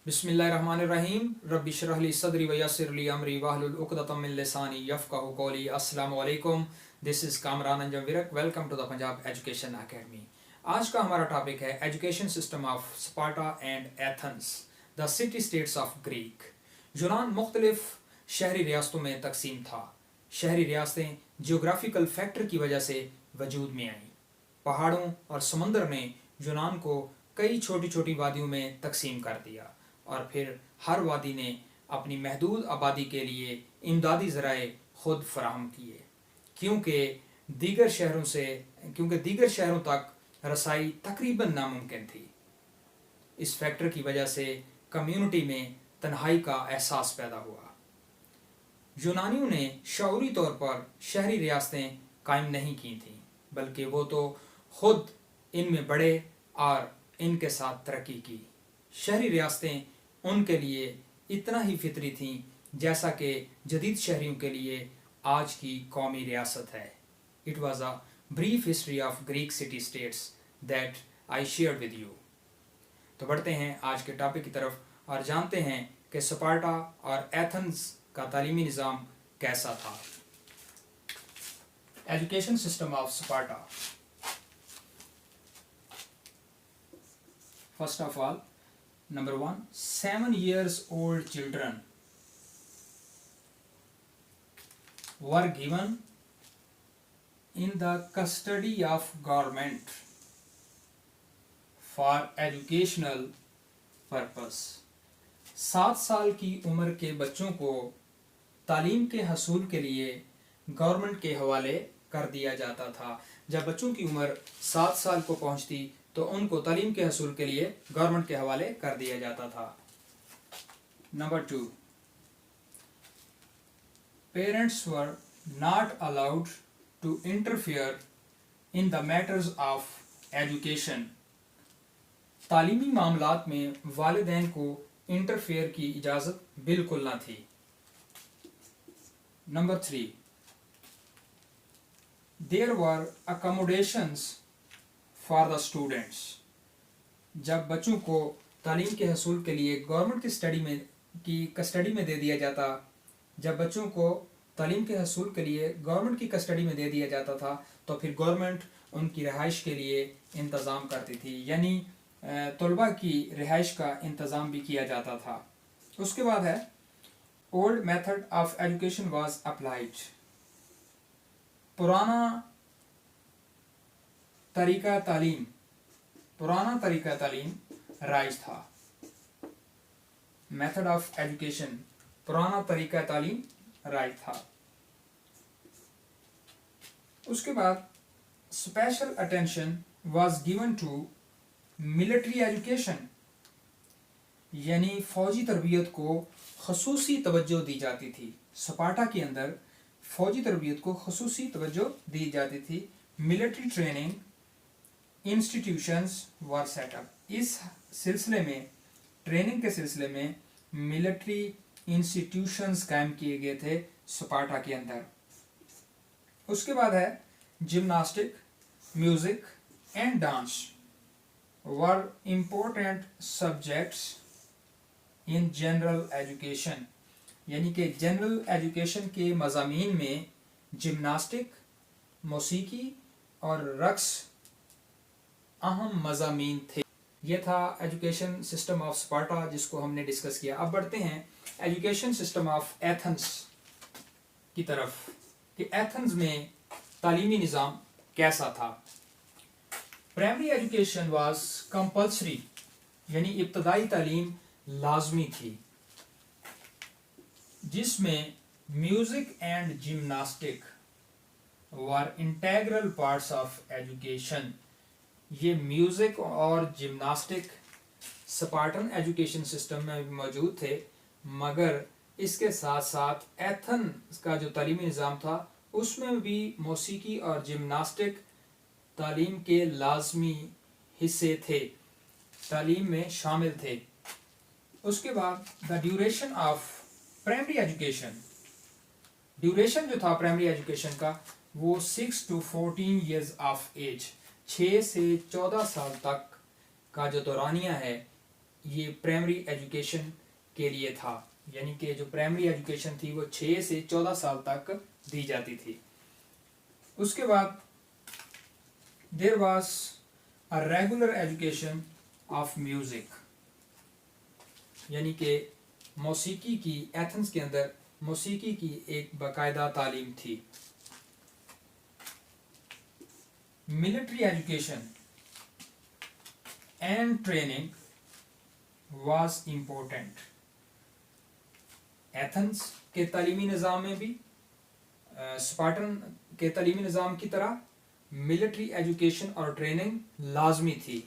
बिस्मिल्लाहिर्रहमानिर्रहीम रब्बि इश्रह ली सदरी व यस्सिर ली अमरी वाहलुल उक़दतम मिन लिसानी यफ़क़हू क़ौली। अस्सलामु अलैकुम, this is Kamran Anjum Virk. Welcome to the Punjab education academy. आज का हमारा टॉपिक है education system of Sparta and Athens, the city states of Greek. यूनान मुख्तलिफ शहरी रियासतों में तकसीम था। शहरी रियासतें जियोग्राफिकल फैक्टर की वजह से वजूद में आईं। पहाड़ों और समंदर ने यूनान को कई छोटी छोटी वादियों में तकसीम कर दिया और फिर हर वादी ने अपनी महदूद आबादी के लिए इमदादी ज़राए खुद फराहम किए, क्योंकि दीगर शहरों तक रसाई तकरीबन नामुमकिन थी। इस फैक्टर की वजह से कम्युनिटी में तन्हाई का एहसास पैदा हुआ। यूनानियों ने शऊरी तौर पर शहरी रियासतें कायम नहीं की थीं, बल्कि वो तो खुद इनमें बढ़े और इनके साथ तरक्की की। शहरी रियासतें उनके लिए इतना ही फितरी थीं जैसा कि जदीद शहरियों के लिए आज की कौमी रियासत है। It was a brief history of Greek city states that I share with you. तो बढ़ते हैं आज के टॉपिक की तरफ और जानते हैं कि स्पार्टा और एथेंस का तालीमी निज़ाम कैसा था। Education system of Sparta. First of all, Number 1, 7 years old children were given in the custody of government for educational purpose। 7 साल की उम्र के बच्चों को तालीम के हसूल के लिए गवर्नमेंट के हवाले कर दिया जाता था। जब बच्चों की उम्र 7 साल को पहुंचती तो उनको तालीम के हसूल के लिए गवर्नमेंट के हवाले कर दिया जाता था। Number 2, parents were not allowed to interfere in the matters of education. तालीमी मामलात में वालिदैन को इंटरफेयर की इजाज़त बिल्कुल न थी। Number 3, there were accommodations for the students. जब बच्चों को तालीम के हसूल के लिए गवर्नमेंट की कस्टडी में दे दिया जाता था तो फिर गवर्नमेंट उनकी रिहाइश के लिए इंतज़ाम करती थी, यानी तलबा की रिहाइश का इंतज़ाम भी किया जाता था। उसके बाद है old method of education was applied. पुराना तरीका तालीम राइज था। मेथड ऑफ एजुकेशन, पुराना तरीका तालीम राइज था। उसके बाद special attention was given to military education, यानी फौजी तरबियत को खसूसी तवज्जो दी जाती थी। स्पार्टा के अंदर फौजी तरबियत को खसूसी तवज्जो दी जाती थी। Military training institutions were set up. इस सिलसिले में, ट्रेनिंग के सिलसिले में मिलिट्री इंस्टीट्यूशंस कायम किए गए थे स्पार्टा के अंदर। उसके बाद है gymnastic, music and dance were important subjects in general education, यानी कि जनरल एजुकेशन के मज़ामीन में जिम्नास्टिक, मौसीकी और रक्स अहम मज़ामीन थे। ये था एजुकेशन सिस्टम ऑफ स्पार्टा जिसको हमने डिस्कस किया। अब बढ़ते हैं एजुकेशन सिस्टम ऑफ एथेंस की तरफ कि एथेंस में तालीमी निज़ाम कैसा था। प्राइमरी एजुकेशन वाज कंपल्सरी, यानी इब्तदाई तालीम लाजमी थी, जिसमें music and gymnastic were integral parts of education. ये म्यूजिक और जिम्नास्टिक स्पार्टन एजुकेशन सिस्टम में भी मौजूद थे, मगर इसके साथ साथ एथेंस का जो तालीमी निज़ाम था उसमें भी मौसीकी और जिम्नास्टिक तालीम के लाजमी हिस्से थे, तालीम में शामिल थे। उसके बाद the duration of primary education, duration जो था प्राइमरी एजुकेशन का वो 6 to 14 years ऑफ एज, 6 से 14 साल तक का जो दौरानिया है, یہ پرائمری ایجوکیشن کے لیے تھا، یعنی کہ جو پرائمری ایجوکیشن تھی وہ 6 سے 14 سال تک دی جاتی تھی۔ اس کے بعد there was a regular education of music, یعنی کہ موسیقی کی ایتھنز کے اندر موسیقی کی ایک باقاعدہ تعلیم تھی۔ Military education and training was important. Athens کے تعلیمی نظام میں بھی اسپارٹن کے تعلیمی نظام کی طرح ملٹری ایجوکیشن اور ٹریننگ لازمی تھی۔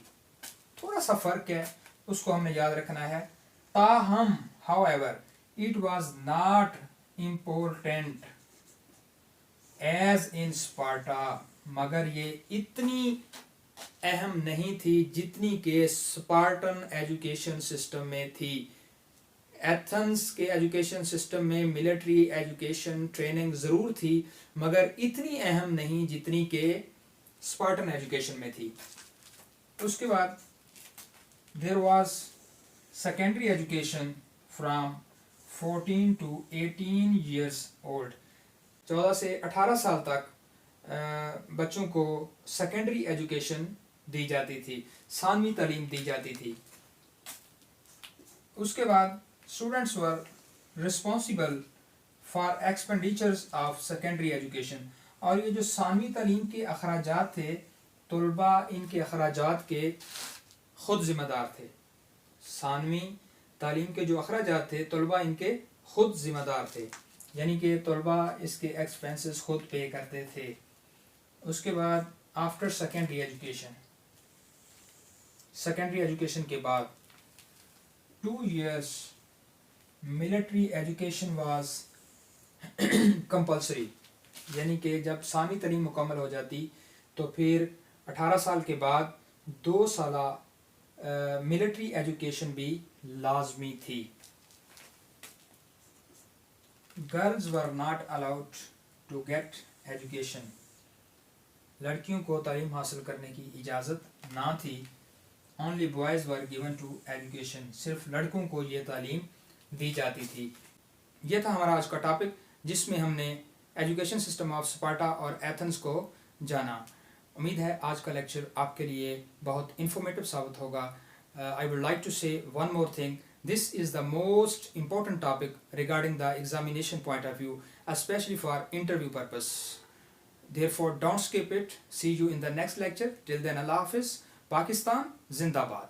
تھوڑا سا فرق ہے، اس کو ہم نے یاد رکھنا ہے۔ تاہم however it was not important as in Sparta، مگر یہ اتنی اہم نہیں تھی جتنی کہ اسپارٹن ایجوکیشن سسٹم میں تھی۔ ایتھنز کے ایجوکیشن سسٹم میں ملٹری ایجوکیشن ٹریننگ ضرور تھی، مگر اتنی اہم نہیں جتنی کہ اسپارٹن ایجوکیشن میں تھی۔ اس کے بعد there was secondary education from 14 to 18 years old، 14 سے 18 سال تک بچوں کو سیکنڈری ایجوکیشن دی جاتی تھی، ثانوی تعلیم دی جاتی تھی۔ اس کے بعد students were responsible for expenditures of secondary education, اور یہ جو ثانوی تعلیم کے اخراجات تھے، طلباء ان کے اخراجات کے خود ذمہ دار تھے۔ ثانوی تعلیم کے جو اخراجات تھے طلباء ان کے خود ذمہ دار تھے، یعنی کہ طلباء اس کے ایکسپینسز خود پے کرتے تھے۔ اس کے بعد after secondary education, secondary education کے بعد 2 years military education was compulsory, یعنی کہ جب ثانوی تعلیم مکمل ہو جاتی تو پھر 18 سال کے بعد 2 سالہ ملٹری ایجوکیشن بھی لازمی تھی۔ Girls were not allowed to get education, لڑکیوں کو تعلیم حاصل کرنے کی اجازت نہ تھی۔ Only boys were given to education, صرف لڑکوں کو یہ تعلیم دی جاتی تھی۔ یہ تھا ہمارا آج کا ٹاپک، جس میں ہم نے ایجوکیشن سسٹم آف اسپارٹا اور ایتھنز کو جانا۔ امید ہے آج کا لیکچر آپ کے لیے بہت انفارمیٹو ثابت ہوگا۔ I would like to say one more thing. This is the most important topic regarding the examination point of view, especially for interview purpose. Therefore, don't skip it. See you in the next lecture. Till then, Allah Hafiz. Pakistan Zindabad.